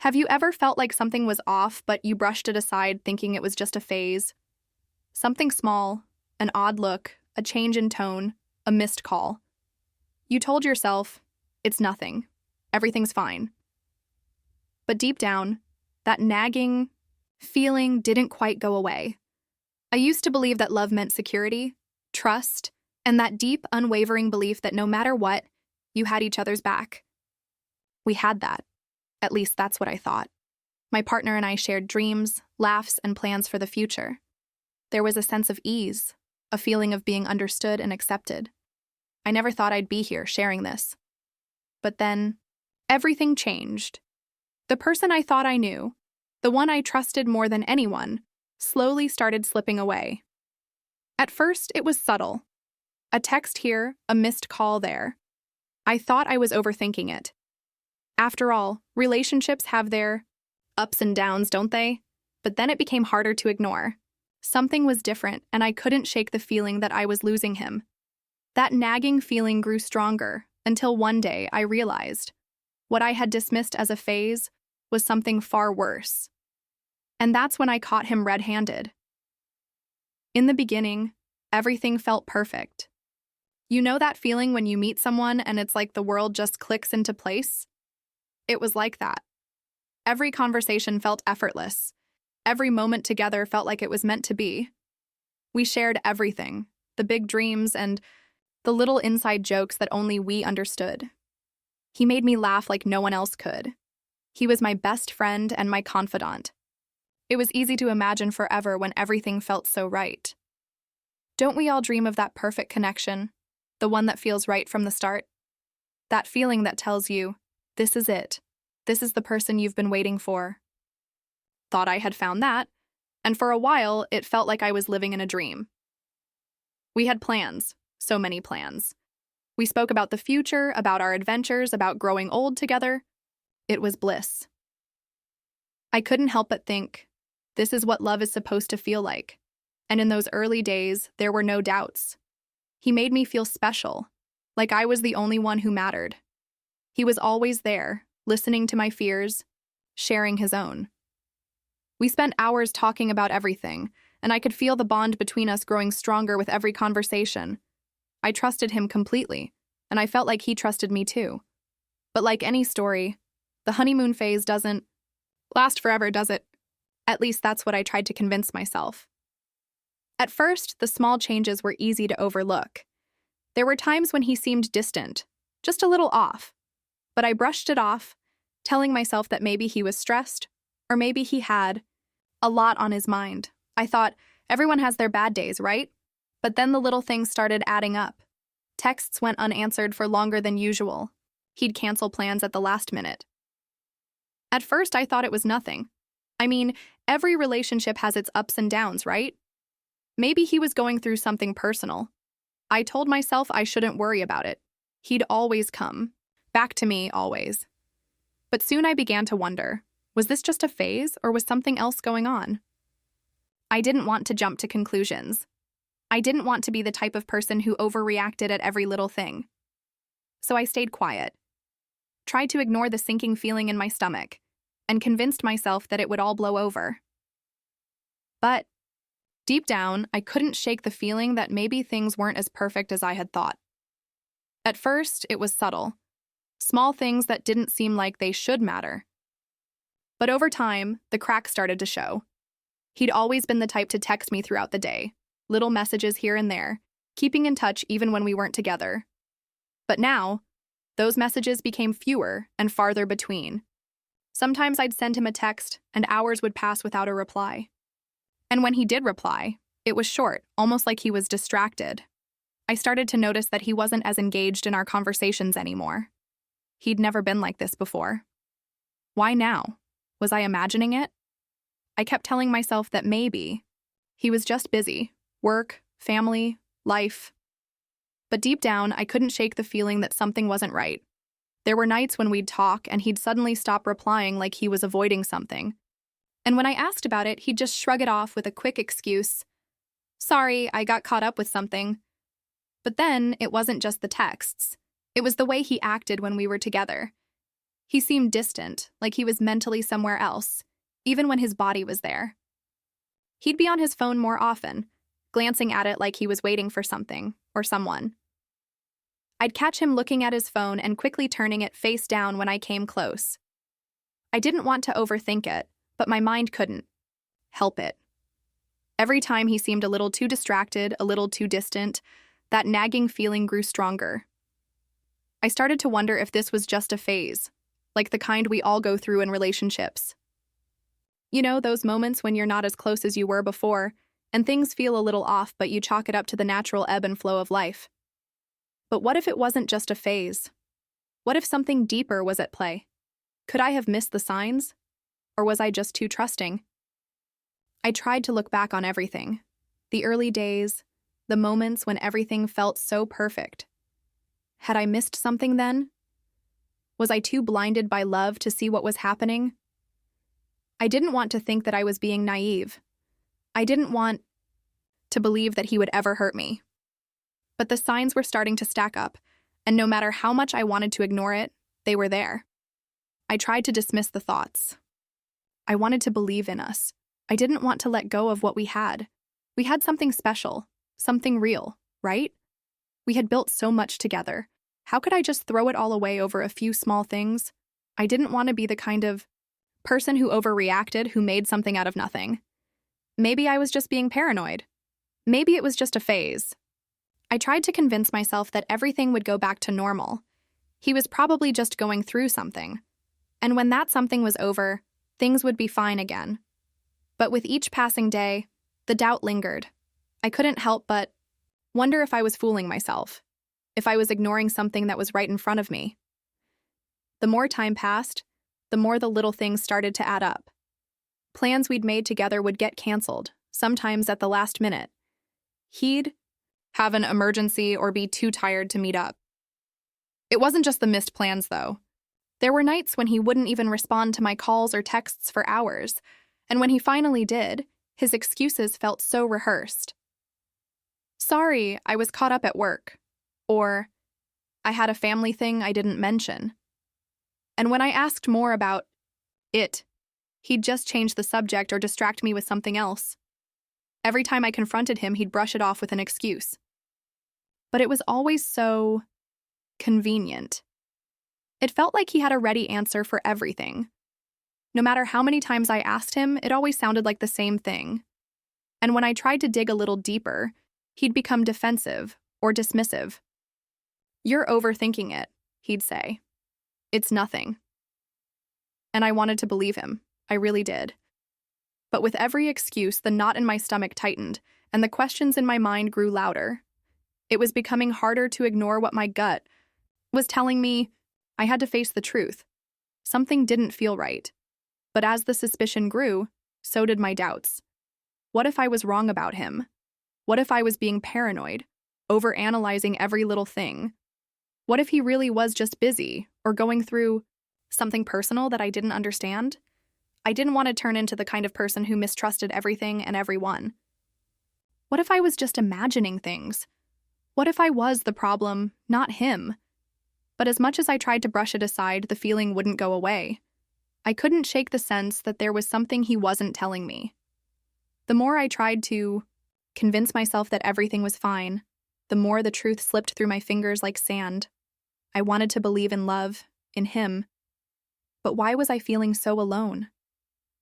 Have you ever felt like something was off, but you brushed it aside thinking it was just a phase? Something small, an odd look, a change in tone, a missed call. You told yourself, it's nothing, everything's fine. But deep down, that nagging feeling didn't quite go away. I used to believe that love meant security, trust, and that deep, unwavering belief that no matter what, you had each other's back. We had that. At least that's what I thought. My partner and I shared dreams, laughs, and plans for the future. There was a sense of ease, a feeling of being understood and accepted. I never thought I'd be here sharing this. But then, everything changed. The person I thought I knew, the one I trusted more than anyone, slowly started slipping away. At first, it was subtle. A text here, a missed call there. I thought I was overthinking it. After all, relationships have their ups and downs, don't they? But then it became harder to ignore. Something was different, and I couldn't shake the feeling that I was losing him. That nagging feeling grew stronger, until one day I realized what I had dismissed as a phase was something far worse. And that's when I caught him red-handed. In the beginning, everything felt perfect. You know that feeling when you meet someone and it's like the world just clicks into place? It was like that. Every conversation felt effortless. Every moment together felt like it was meant to be. We shared everything, the big dreams and the little inside jokes that only we understood. He made me laugh like no one else could. He was my best friend and my confidant. It was easy to imagine forever when everything felt so right. Don't we all dream of that perfect connection? The one that feels right from the start? That feeling that tells you, this is it. This is the person you've been waiting for. Thought I had found that, and for a while, it felt like I was living in a dream. We had plans, so many plans. We spoke about the future, about our adventures, about growing old together. It was bliss. I couldn't help but think, this is what love is supposed to feel like. And in those early days, there were no doubts. He made me feel special, like I was the only one who mattered. He was always there, listening to my fears, sharing his own. We spent hours talking about everything, and I could feel the bond between us growing stronger with every conversation. I trusted him completely, and I felt like he trusted me too. But like any story, the honeymoon phase doesn't last forever, does it? At least that's what I tried to convince myself. At first, the small changes were easy to overlook. There were times when he seemed distant, just a little off. But I brushed it off, telling myself that maybe he was stressed, or maybe he had a lot on his mind. I thought, everyone has their bad days, right? But then the little things started adding up. Texts went unanswered for longer than usual. He'd cancel plans at the last minute. At first, I thought it was nothing. I mean, every relationship has its ups and downs, right? Maybe he was going through something personal. I told myself I shouldn't worry about it. He'd always come. Back to me, always. But soon I began to wonder, was this just a phase or was something else going on? I didn't want to jump to conclusions. I didn't want to be the type of person who overreacted at every little thing. So I stayed quiet, tried to ignore the sinking feeling in my stomach, and convinced myself that it would all blow over. But deep down, I couldn't shake the feeling that maybe things weren't as perfect as I had thought. At first, it was subtle. Small things that didn't seem like they should matter. But over time, the cracks started to show. He'd always been the type to text me throughout the day, little messages here and there, keeping in touch even when we weren't together. But now, those messages became fewer and farther between. Sometimes I'd send him a text, and hours would pass without a reply. And when he did reply, it was short, almost like he was distracted. I started to notice that he wasn't as engaged in our conversations anymore. He'd never been like this before. Why now? Was I imagining it? I kept telling myself that maybe he was just busy. Work, family, life. But deep down, I couldn't shake the feeling that something wasn't right. There were nights when we'd talk and he'd suddenly stop replying like he was avoiding something. And when I asked about it, he'd just shrug it off with a quick excuse. Sorry, I got caught up with something. But then, it wasn't just the texts. It was the way he acted when we were together. He seemed distant, like he was mentally somewhere else, even when his body was there. He'd be on his phone more often, glancing at it like he was waiting for something or someone. I'd catch him looking at his phone and quickly turning it face down when I came close. I didn't want to overthink it, but my mind couldn't help it. Every time he seemed a little too distracted, a little too distant, that nagging feeling grew stronger. I started to wonder if this was just a phase, like the kind we all go through in relationships. You know, those moments when you're not as close as you were before, and things feel a little off, but you chalk it up to the natural ebb and flow of life. But what if it wasn't just a phase? What if something deeper was at play? Could I have missed the signs? Or was I just too trusting? I tried to look back on everything. The early days, the moments when everything felt so perfect. Had I missed something then? Was I too blinded by love to see what was happening? I didn't want to think that I was being naive. I didn't want to believe that he would ever hurt me. But the signs were starting to stack up, and no matter how much I wanted to ignore it, they were there. I tried to dismiss the thoughts. I wanted to believe in us. I didn't want to let go of what we had. We had something special, something real, right? We had built so much together. How could I just throw it all away over a few small things? I didn't want to be the kind of person who overreacted, who made something out of nothing. Maybe I was just being paranoid. Maybe it was just a phase. I tried to convince myself that everything would go back to normal. He was probably just going through something. And when that something was over, things would be fine again. But with each passing day, the doubt lingered. I couldn't help but wonder if I was fooling myself, if I was ignoring something that was right in front of me. The more time passed, the more the little things started to add up. Plans we'd made together would get canceled, sometimes at the last minute. He'd have an emergency or be too tired to meet up. It wasn't just the missed plans, though. There were nights when he wouldn't even respond to my calls or texts for hours, and when he finally did, his excuses felt so rehearsed. Sorry, I was caught up at work. Or, I had a family thing I didn't mention. And when I asked more about it, he'd just change the subject or distract me with something else. Every time I confronted him, he'd brush it off with an excuse. But it was always so convenient. It felt like he had a ready answer for everything. No matter how many times I asked him, it always sounded like the same thing. And when I tried to dig a little deeper, he'd become defensive or dismissive. "You're overthinking it," he'd say. "It's nothing." And I wanted to believe him. I really did. But with every excuse, the knot in my stomach tightened, and the questions in my mind grew louder. It was becoming harder to ignore what my gut was telling me. I had to face the truth. Something didn't feel right. But as the suspicion grew, so did my doubts. What if I was wrong about him? What if I was being paranoid, overanalyzing every little thing? What if he really was just busy or going through something personal that I didn't understand? I didn't want to turn into the kind of person who mistrusted everything and everyone. What if I was just imagining things? What if I was the problem, not him? But as much as I tried to brush it aside, the feeling wouldn't go away. I couldn't shake the sense that there was something he wasn't telling me. The more I tried to convince myself that everything was fine, the more the truth slipped through my fingers like sand. I wanted to believe in love, in him. But why was I feeling so alone?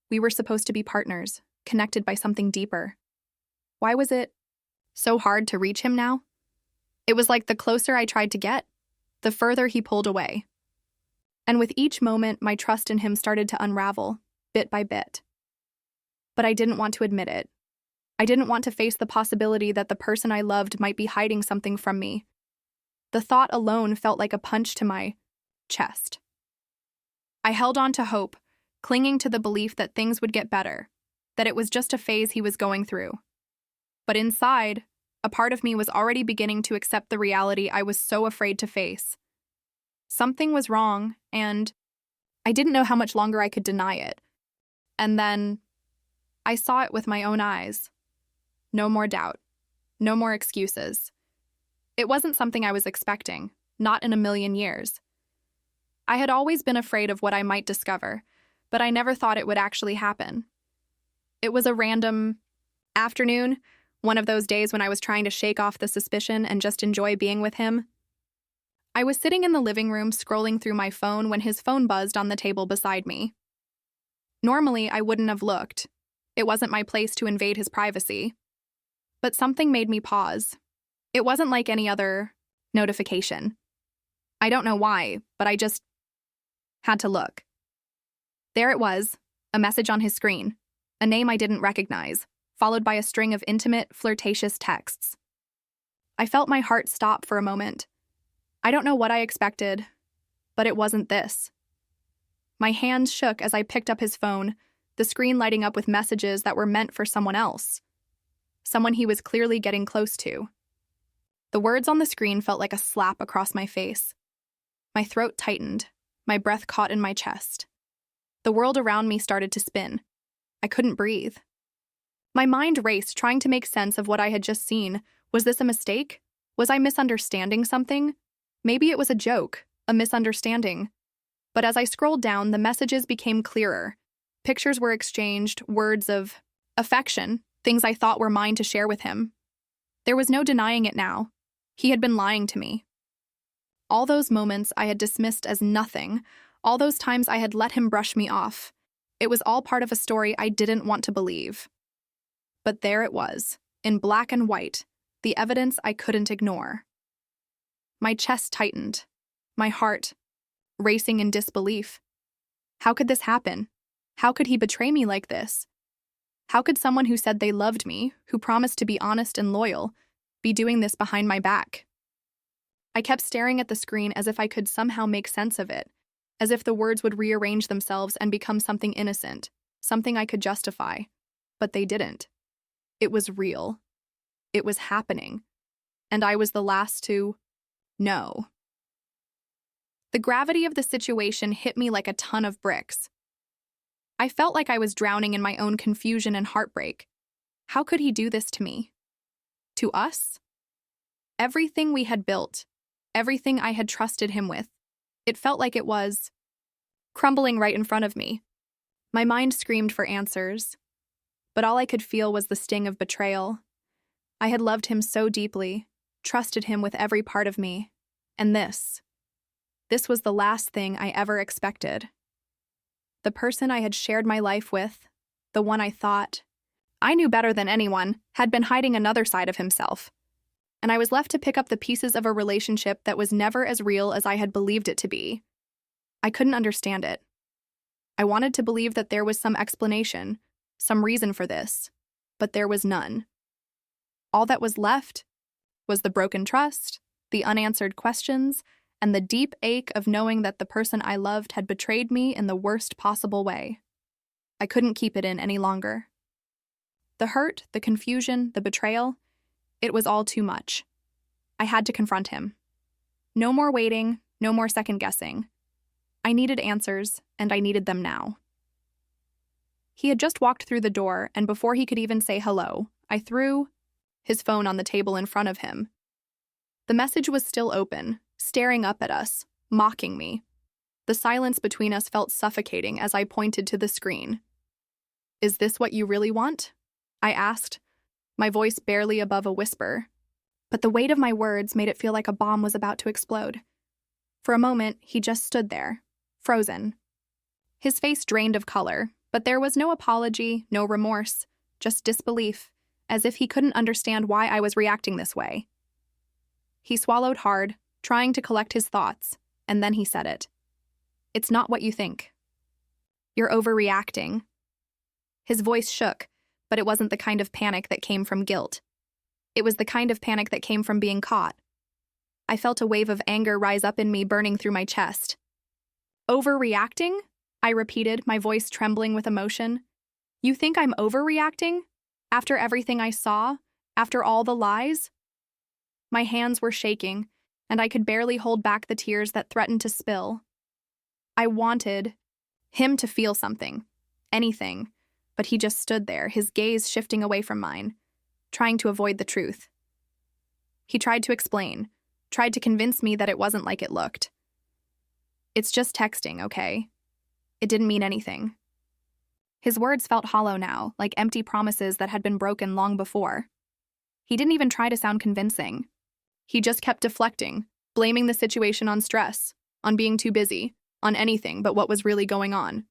We were supposed to be partners, connected by something deeper. Why was it so hard to reach him now? It was like the closer I tried to get, the further he pulled away. And with each moment, my trust in him started to unravel, bit by bit. But I didn't want to admit it. I didn't want to face the possibility that the person I loved might be hiding something from me. The thought alone felt like a punch to my chest. I held on to hope, clinging to the belief that things would get better, that it was just a phase he was going through. But inside, a part of me was already beginning to accept the reality I was so afraid to face. Something was wrong, and I didn't know how much longer I could deny it. And then I saw it with my own eyes. No more doubt. No more excuses. It wasn't something I was expecting, not in a million years. I had always been afraid of what I might discover, but I never thought it would actually happen. It was a random afternoon, one of those days when I was trying to shake off the suspicion and just enjoy being with him. I was sitting in the living room scrolling through my phone when his phone buzzed on the table beside me. Normally, I wouldn't have looked. It wasn't my place to invade his privacy. But something made me pause. It wasn't like any other notification. I don't know why, but I just had to look. There it was, a message on his screen, a name I didn't recognize, followed by a string of intimate, flirtatious texts. I felt my heart stop for a moment. I don't know what I expected, but it wasn't this. My hands shook as I picked up his phone, the screen lighting up with messages that were meant for someone else. Someone he was clearly getting close to. The words on the screen felt like a slap across my face. My throat tightened, my breath caught in my chest. The world around me started to spin. I couldn't breathe. My mind raced, trying to make sense of what I had just seen. Was this a mistake? Was I misunderstanding something? Maybe it was a joke, a misunderstanding. But as I scrolled down, the messages became clearer. Pictures were exchanged, words of affection, things I thought were mine to share with him. There was no denying it now. He had been lying to me. All those moments I had dismissed as nothing, all those times I had let him brush me off. It was all part of a story I didn't want to believe. But there it was, in black and white, the evidence I couldn't ignore. My chest tightened, my heart racing in disbelief. How could this happen? How could he betray me like this? How could someone who said they loved me, who promised to be honest and loyal, be doing this behind my back? I kept staring at the screen as if I could somehow make sense of it, as if the words would rearrange themselves and become something innocent, something I could justify. But they didn't. It was real. It was happening. And I was the last to know. The gravity of the situation hit me like a ton of bricks. I felt like I was drowning in my own confusion and heartbreak. How could he do this to me? To us? Everything we had built, everything I had trusted him with, it felt like it was crumbling right in front of me. My mind screamed for answers, but all I could feel was the sting of betrayal. I had loved him so deeply, trusted him with every part of me, and this was the last thing I ever expected. The person I had shared my life with, the one I thought I knew better than anyone, had been hiding another side of himself. And I was left to pick up the pieces of a relationship that was never as real as I had believed it to be. I couldn't understand it. I wanted to believe that there was some explanation, some reason for this, but there was none. All that was left was the broken trust, the unanswered questions, and the deep ache of knowing that the person I loved had betrayed me in the worst possible way. I couldn't keep it in any longer. The hurt, the confusion, the betrayal, it was all too much. I had to confront him. No more waiting, no more second-guessing. I needed answers, and I needed them now. He had just walked through the door, and before he could even say hello, I threw his phone on the table in front of him. The message was still open, staring up at us, mocking me. The silence between us felt suffocating as I pointed to the screen. "Is this what you really want?" I asked, my voice barely above a whisper. But the weight of my words made it feel like a bomb was about to explode. For a moment, he just stood there, frozen. His face drained of color, but there was no apology, no remorse, just disbelief, as if he couldn't understand why I was reacting this way. He swallowed hard, trying to collect his thoughts, and then he said it. "It's not what you think. You're overreacting." His voice shook, but it wasn't the kind of panic that came from guilt. It was the kind of panic that came from being caught. I felt a wave of anger rise up in me, burning through my chest. "Overreacting?" I repeated, my voice trembling with emotion. "You think I'm overreacting? After everything I saw? After all the lies?" My hands were shaking, and I could barely hold back the tears that threatened to spill. I wanted him to feel something, anything, but he just stood there, his gaze shifting away from mine, trying to avoid the truth. He tried to explain, tried to convince me that it wasn't like it looked. It's just texting, okay? It didn't mean anything. His words felt hollow now, like empty promises that had been broken long before. He didn't even try to sound convincing. He just kept deflecting, blaming the situation on stress, on being too busy, on anything but what was really going on.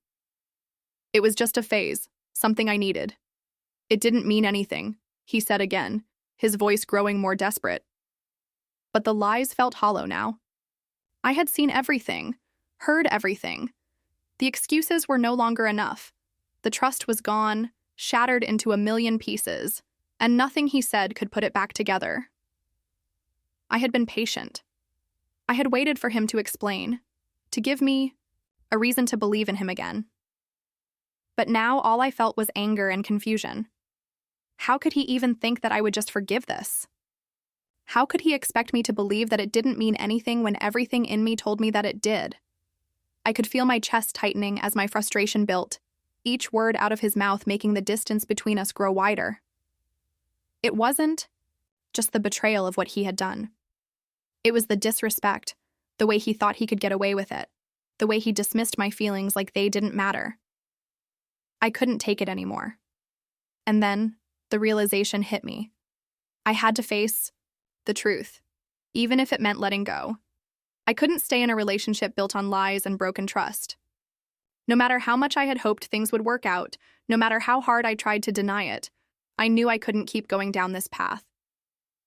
It was just a phase, something I needed. It didn't mean anything, he said again, his voice growing more desperate. But the lies felt hollow now. I had seen everything, heard everything. The excuses were no longer enough. The trust was gone, shattered into a million pieces, and nothing he said could put it back together. I had been patient. I had waited for him to explain, to give me a reason to believe in him again. But now all I felt was anger and confusion. How could he even think that I would just forgive this? How could he expect me to believe that it didn't mean anything when everything in me told me that it did? I could feel my chest tightening as my frustration built, each word out of his mouth making the distance between us grow wider. It wasn't just the betrayal of what he had done. It was the disrespect, the way he thought he could get away with it, the way he dismissed my feelings like they didn't matter. I couldn't take it anymore. And then the realization hit me. I had to face the truth, even if it meant letting go. I couldn't stay in a relationship built on lies and broken trust. No matter how much I had hoped things would work out, no matter how hard I tried to deny it, I knew I couldn't keep going down this path.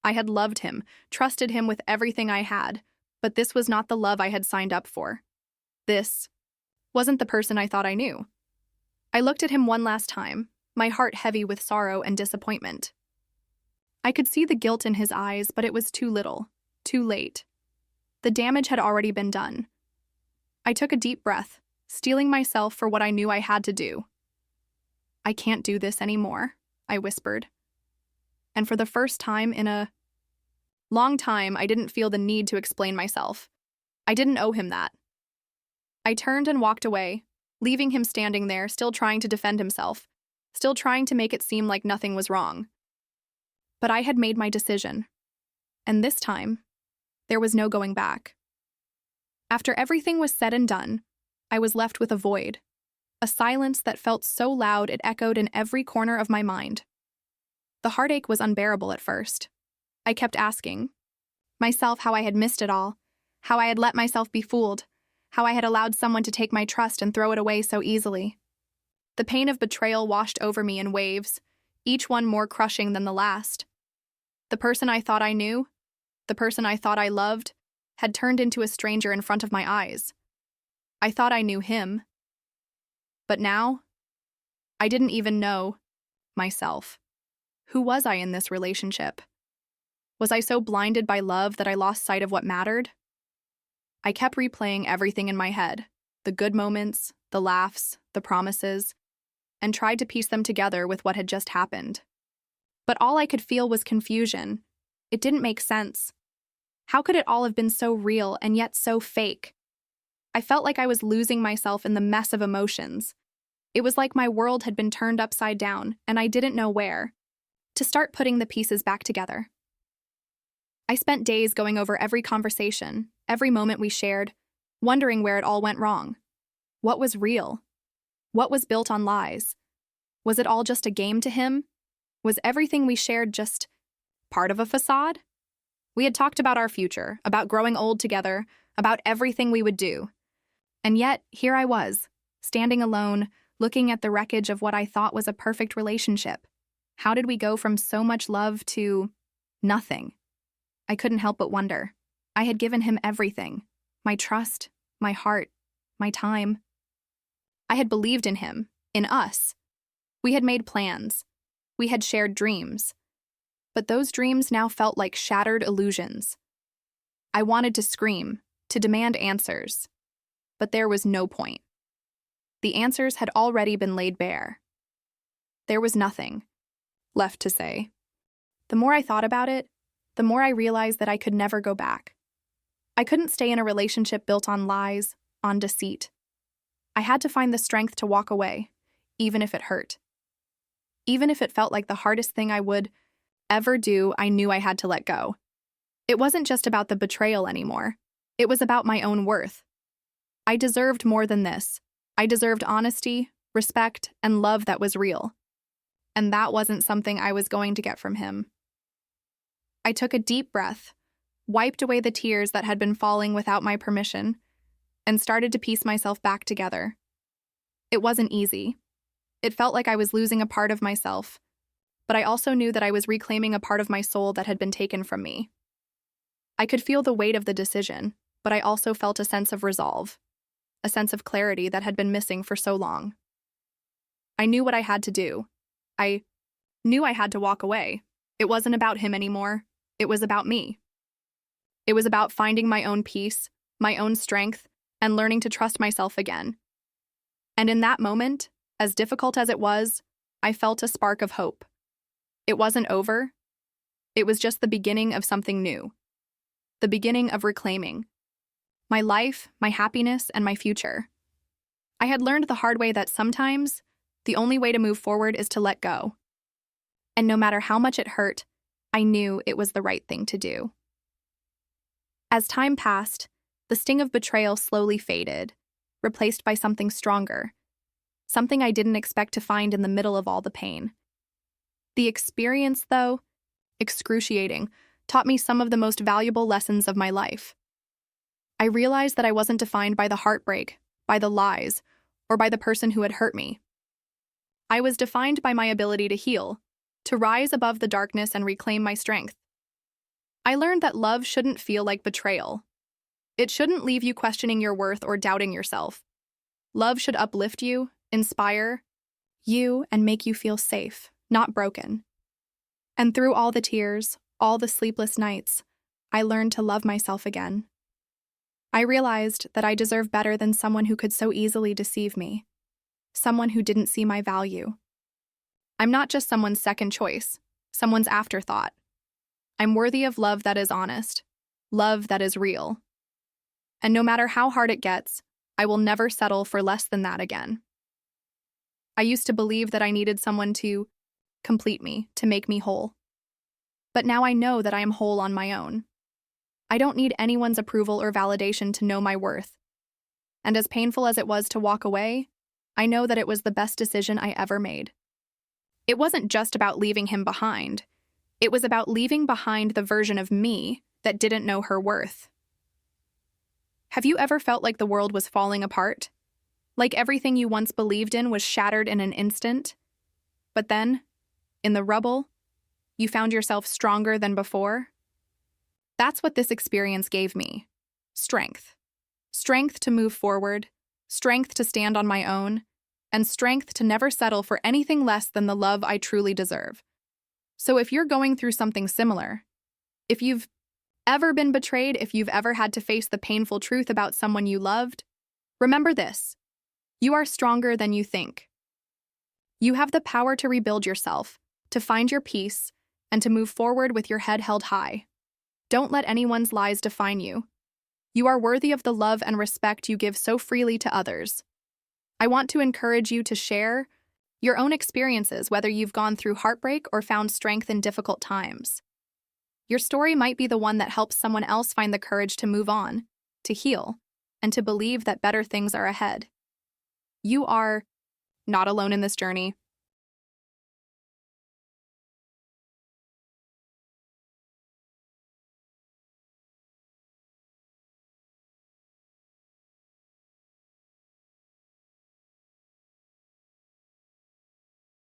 I had loved him, trusted him with everything I had, but this was not the love I had signed up for. This wasn't the person I thought I knew. I looked at him one last time, my heart heavy with sorrow and disappointment. I could see the guilt in his eyes, but it was too little, too late. The damage had already been done. I took a deep breath, steeling myself for what I knew I had to do. I can't do this anymore, I whispered. And for the first time in a long time, I didn't feel the need to explain myself. I didn't owe him that. I turned and walked away, leaving him standing there, still trying to defend himself, still trying to make it seem like nothing was wrong. But I had made my decision. And this time, there was no going back. After everything was said and done, I was left with a void, a silence that felt so loud it echoed in every corner of my mind. The heartache was unbearable at first. I kept asking myself how I had missed it all, how I had let myself be fooled, how I had allowed someone to take my trust and throw it away so easily. The pain of betrayal washed over me in waves, each one more crushing than the last. The person I thought I knew, the person I thought I loved, had turned into a stranger in front of my eyes. I thought I knew him. But now, I didn't even know myself. Who was I in this relationship? Was I so blinded by love that I lost sight of what mattered? I kept replaying everything in my head, the good moments, the laughs, the promises, and tried to piece them together with what had just happened. But all I could feel was confusion. It didn't make sense. How could it all have been so real and yet so fake? I felt like I was losing myself in the mess of emotions. It was like my world had been turned upside down, and I didn't know where to start putting the pieces back together. I spent days going over every conversation, every moment we shared, wondering where it all went wrong. What was real? What was built on lies? Was it all just a game to him? Was everything we shared just part of a facade? We had talked about our future, about growing old together, about everything we would do. And yet, here I was, standing alone, looking at the wreckage of what I thought was a perfect relationship. How did we go from so much love to nothing? I couldn't help but wonder. I had given him everything, my trust, my heart, my time. I had believed in him, in us. We had made plans. We had shared dreams. But those dreams now felt like shattered illusions. I wanted to scream, to demand answers. But there was no point. The answers had already been laid bare. There was nothing left to say. The more I thought about it, the more I realized that I could never go back. I couldn't stay in a relationship built on lies, on deceit. I had to find the strength to walk away, even if it hurt. Even if it felt like the hardest thing I would ever do, I knew I had to let go. It wasn't just about the betrayal anymore. It was about my own worth. I deserved more than this. I deserved honesty, respect, and love that was real. And that wasn't something I was going to get from him. I took a deep breath, wiped away the tears that had been falling without my permission, and started to piece myself back together. It wasn't easy. It felt like I was losing a part of myself, but I also knew that I was reclaiming a part of my soul that had been taken from me. I could feel the weight of the decision, but I also felt a sense of resolve, a sense of clarity that had been missing for so long. I knew what I had to do. I knew I had to walk away. It wasn't about him anymore. It was about me. It was about finding my own peace, my own strength, and learning to trust myself again. And in that moment, as difficult as it was, I felt a spark of hope. It wasn't over. It was just the beginning of something new. The beginning of reclaiming my life, my happiness, and my future. I had learned the hard way that sometimes the only way to move forward is to let go. And no matter how much it hurt, I knew it was the right thing to do. As time passed, the sting of betrayal slowly faded, replaced by something stronger, something I didn't expect to find in the middle of all the pain. The experience, though, excruciating, taught me some of the most valuable lessons of my life. I realized that I wasn't defined by the heartbreak, by the lies, or by the person who had hurt me. I was defined by my ability to heal, to rise above the darkness and reclaim my strength. I learned that love shouldn't feel like betrayal. It shouldn't leave you questioning your worth or doubting yourself. Love should uplift you, inspire you, and make you feel safe, not broken. And through all the tears, all the sleepless nights, I learned to love myself again. I realized that I deserve better than someone who could so easily deceive me, someone who didn't see my value. I'm not just someone's second choice, someone's afterthought. I'm worthy of love that is honest, love that is real. And no matter how hard it gets, I will never settle for less than that again. I used to believe that I needed someone to complete me, to make me whole. But now I know that I am whole on my own. I don't need anyone's approval or validation to know my worth. And as painful as it was to walk away, I know that it was the best decision I ever made. It wasn't just about leaving him behind. It was about leaving behind the version of me that didn't know her worth. Have you ever felt like the world was falling apart? Like everything you once believed in was shattered in an instant? But then, in the rubble, you found yourself stronger than before? That's what this experience gave me. Strength. Strength to move forward, strength to stand on my own, and strength to never settle for anything less than the love I truly deserve. So if you're going through something similar, if you've ever been betrayed, if you've ever had to face the painful truth about someone you loved, remember this: you are stronger than you think. You have the power to rebuild yourself, to find your peace, and to move forward with your head held high. Don't let anyone's lies define you. You are worthy of the love and respect you give so freely to others. I want to encourage you to share your own experiences, whether you've gone through heartbreak or found strength in difficult times. Your story might be the one that helps someone else find the courage to move on, to heal, and to believe that better things are ahead. You are not alone in this journey.